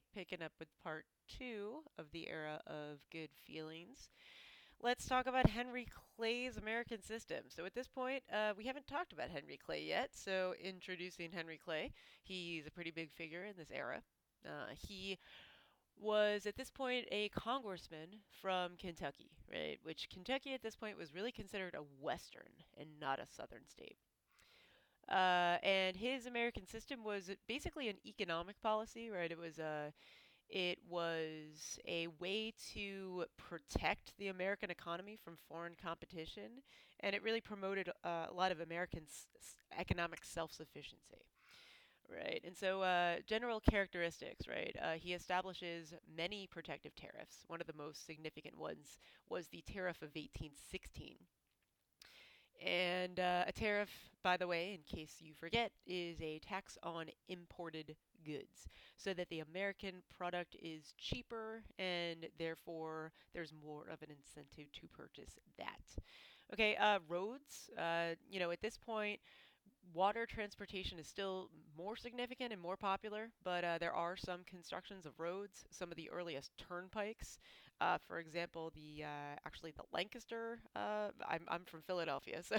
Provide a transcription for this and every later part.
tonight, picking up with part two of the era of good feelings. Let's talk about Henry Clay's American system. So at this point, we haven't talked about Henry Clay yet. So introducing Henry Clay, he's a pretty big figure in this era. He was at this point a congressman from Kentucky, right? Which Kentucky at this point was really considered a western and not a southern state. And his American system was basically an economic policy, right? It was a way to protect the American economy from foreign competition, and it really promoted a lot of American economic self-sufficiency. Right, and so general characteristics, right? He establishes many protective tariffs. One of the most significant ones was the Tariff of 1816. And a tariff, by the way, in case you forget, is a tax on imported goods, so that the American product is cheaper and therefore there's more of an incentive to purchase that. Okay, roads. At this point, water transportation is still more significant and more popular, but there are some constructions of roads. Some of the earliest turnpikes, for example, the Lancaster. I'm from Philadelphia, so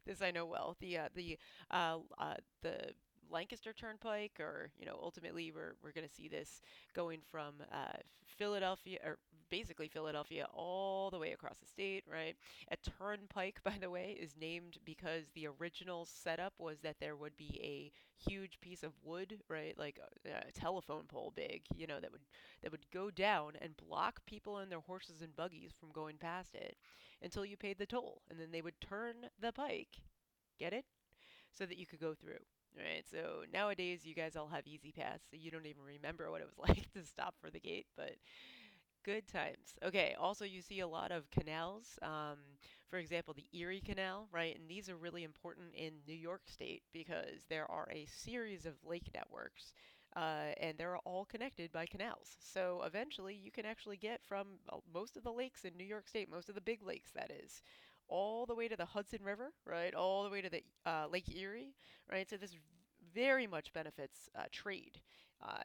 this I know well. The Lancaster Turnpike, or ultimately we're going to see this going from Philadelphia, or basically Philadelphia, all the way across the state, right? A turnpike, by the way, is named because the original setup was that there would be a huge piece of wood, right, like a telephone pole big, that would go down and block people and their horses and buggies from going past it until you paid the toll, and then they would turn the pike, get it, so that you could go through. Right, so nowadays you guys all have Easy Pass, so you don't even remember what it was like to stop for the gate, but good times. Okay, also you see a lot of canals. For example, the Erie Canal, right? And these are really important in New York State because there are a series of lake networks, and they're all connected by canals. So eventually you can actually get from most of the lakes in New York State, most of the big lakes, that is, all the way to the Hudson River, right? All the way to the Lake Erie, right? So this very much benefits trade.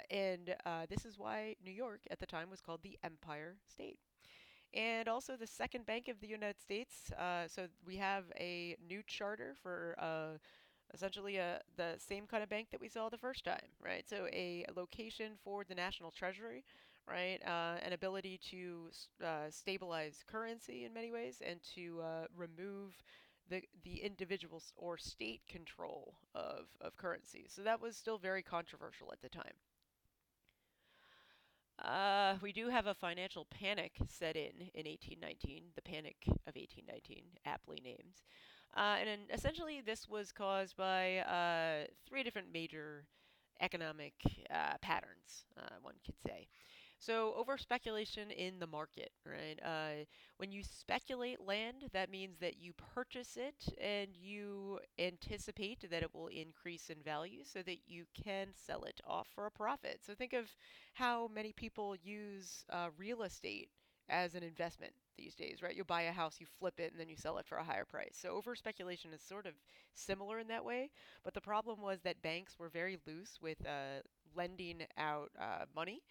And this is why New York at the time was called the Empire State. And also the second bank of the United States. So we have a new charter for essentially the same kind of bank that we saw the first time, right? So a location for the national treasury, right? An ability to stabilize currency in many ways and to remove the individual or state control of currency. So that was still very controversial at the time. We do have a financial panic set in 1819, the Panic of 1819, aptly named. And essentially, this was caused by three different major economic patterns, one could say. So, over speculation in the market, right? When you speculate land, that means that you purchase it and you anticipate that it will increase in value so that you can sell it off for a profit. So, think of how many people use real estate as an investment these days, right? You buy a house, you flip it, and then you sell it for a higher price. So over speculation is sort of similar in that way, but the problem was that banks were very loose with lending out money.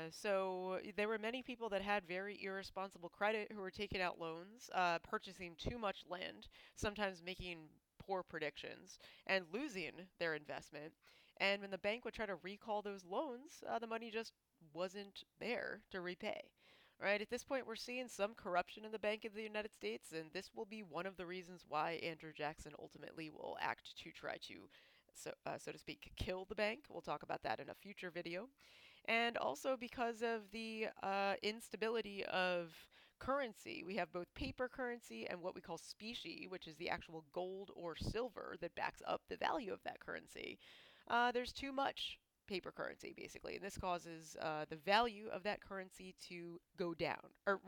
So there were many people that had very irresponsible credit who were taking out loans, purchasing too much land, sometimes making poor predictions, and losing their investment. And when the bank would try to recall those loans, the money just wasn't there to repay. Right, at this point, we're seeing some corruption in the Bank of the United States, and this will be one of the reasons why Andrew Jackson ultimately will act to try to, so to speak, kill the bank. We'll talk about that in a future video. And also because of the instability of currency. We have both paper currency and what we call specie, which is the actual gold or silver that backs up the value of that currency. There's too much paper currency, basically, and this causes the value of that currency to go down, or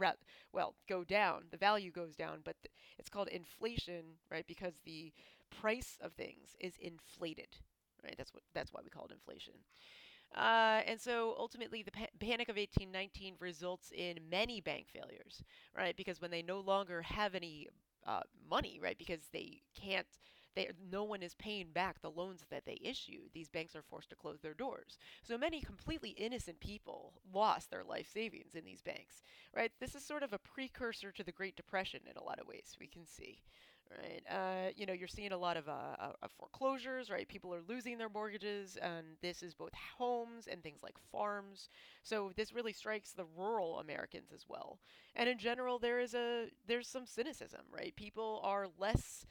well, go down. The value goes down, but it's called inflation, right? Because the price of things is inflated, right? That's why we call it inflation. And so ultimately, the Panic of 1819 results in many bank failures, right? Because when they no longer have any money, right? Because no one is paying back the loans that they issue. These banks are forced to close their doors. So many completely innocent people lost their life savings in these banks, right? This is sort of a precursor to the Great Depression in a lot of ways, we can see. Right, you're seeing a lot of foreclosures, right? People are losing their mortgages, and this is both homes and things like farms. So this really strikes the rural Americans as well. And in general, there's some cynicism, right? People are less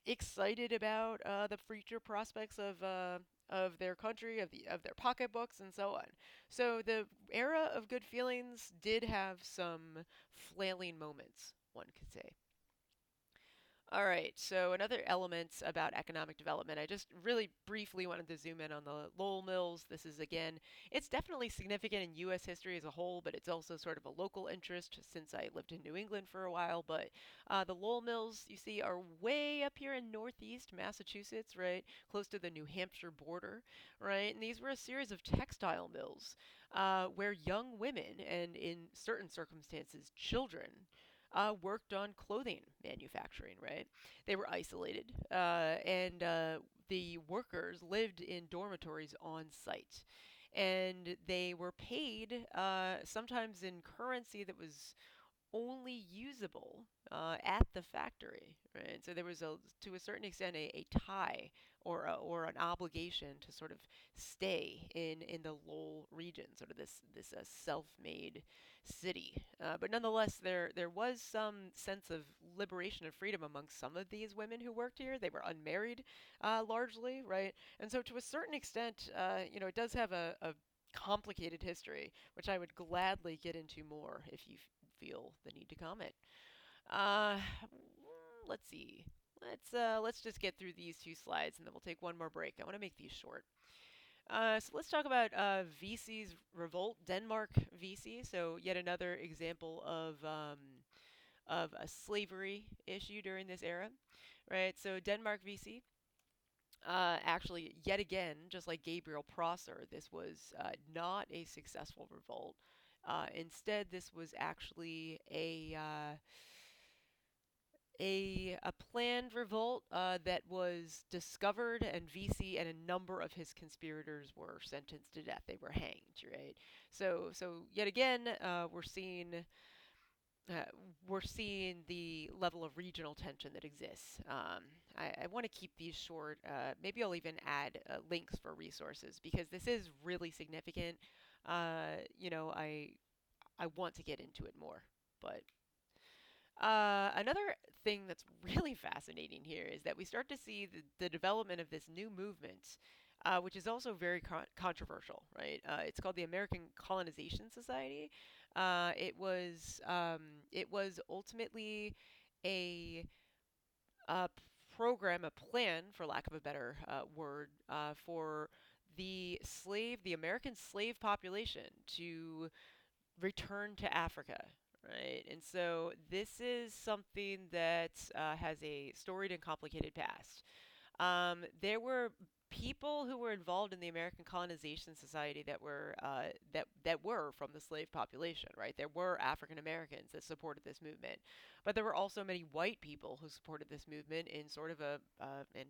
excited about the future prospects of their country, of their pocketbooks, and so on. So the era of good feelings did have some flailing moments, one could say. All right, so another element about economic development, I just really briefly wanted to zoom in on the Lowell Mills. This is, again, it's definitely significant in U.S. history as a whole, but it's also sort of a local interest since I lived in New England for a while. But the Lowell Mills, you see, are way up here in northeast Massachusetts, right, close to the New Hampshire border, right? And these were a series of textile mills where young women and, in certain circumstances, children worked on clothing manufacturing, right? They were isolated, and the workers lived in dormitories on site. And they were paid sometimes in currency that was only usable at the factory, right? So there was to a certain extent, a tie or an obligation to sort of stay in the Lowell region, sort of this self-made city. But nonetheless, there was some sense of liberation and freedom among some of these women who worked here. They were unmarried, largely, right? And so to a certain extent, it does have a complicated history, which I would gladly get into more if you feel the need to comment. Uh, let's see. Let's just get through these two slides and then we'll take one more break. I want to make these short. So let's talk about VC's revolt, Denmark VC. So yet another example of a slavery issue during this era, right? So Denmark VC. Actually, yet again, just like Gabriel Prosser, this was not a successful revolt. Instead, this was actually a planned revolt that was discovered, and VC and a number of his conspirators were sentenced to death. They were hanged, right? So yet again, uh, we're seeing the level of regional tension that exists. I want to keep these short. Maybe I'll even add links for resources because this is really significant. I want to get into it more, but another thing that's really fascinating here is that we start to see the development of this new movement, which is also very controversial, right? It's called the American Colonization Society. It was ultimately a, a program, a plan, for lack of a better word, for the American slave population to return to Africa, right? And so this is something that has a storied and complicated past. There were people who were involved in the American Colonization Society that were from the slave population, right? There were African Americans that supported this movement, but there were also many white people who supported this movement in sort of and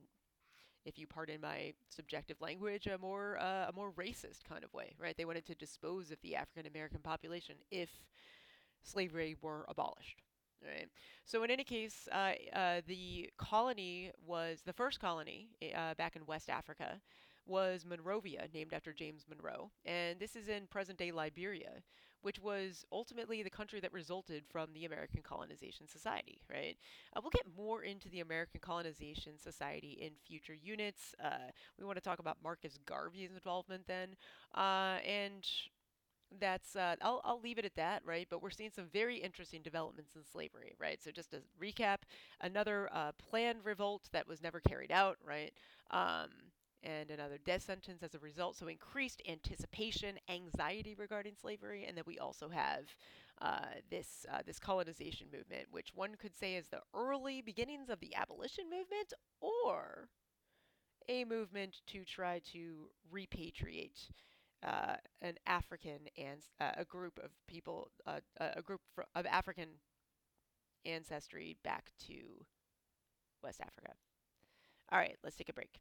if you pardon my subjective language, a more racist kind of way, right? They wanted to dispose of the African American population if slavery were abolished. Right. So in any case, the first colony back in West Africa was Monrovia, named after James Monroe, and this is in present-day Liberia, which was ultimately the country that resulted from the American Colonization Society. Right. We'll get more into the American Colonization Society in future units. We want to talk about Marcus Garvey's involvement then, and that's I'll leave it at that, right? But we're seeing some very interesting developments in slavery, right? So just to recap, another planned revolt that was never carried out, right? Um, and another death sentence as a result. So increased anticipation, anxiety regarding slavery, and then we also have this colonization movement, which one could say is the early beginnings of the abolition movement, or a movement to try to repatriate an African and a group of people, of African ancestry back to West Africa. All right, let's take a break.